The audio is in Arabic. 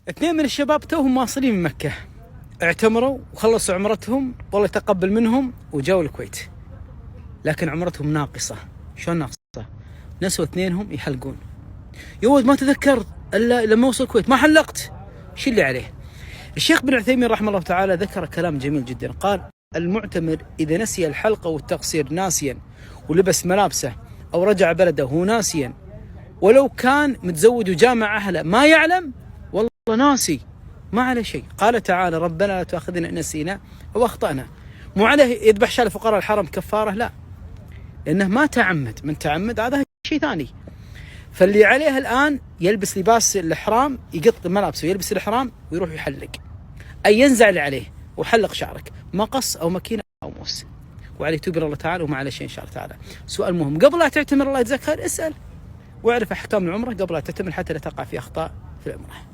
اثنين من الشباب توهم واصلين من مكة، اعتمروا وخلصوا عمرتهم، والله يتقبل منهم، وجاوا الكويت، لكن عمرتهم ناقصة. شلون ناقصة؟ نسوا اثنينهم يحلقون. يا ولد ما تذكرت الا لما وصل الكويت ما حلقت، شو اللي عليه؟ الشيخ بن عثيمين رحمه الله تعالى ذكر كلام جميل جدا، قال: المعتمر إذا نسي الحلقة والتقصير ناسيا ولبس ملابسه أو رجع بلده هو ناسيا، ولو كان متزوج وجامع أهله ما يعلم، والله ناسي ما عليه شيء. قال تعالى: ربنا لا تؤاخذنا إن نسينا أو أخطأنا. مو عليه يذبح شاة لفقراء الحرم كفارة، لا، لأنه ما تعمد. من تعمد هذا شيء ثاني. فاللي عليه الآن يلبس لباس الإحرام، يقط ملابسه ويلبس الإحرام ويروح يحلق، أي ينزع اللي عليه وحلق شعرك، مقص أو مكينة أو موس، وعليه توب الله تعالى وما عليه شيء إن شاء الله تعالى. سؤال مهم، قبل لا تعتمر الله يجزاك خير اسأل واعرف أحكام العمرة قبل لا تعتمر حتى لا تقع في أخطاء في العمرة.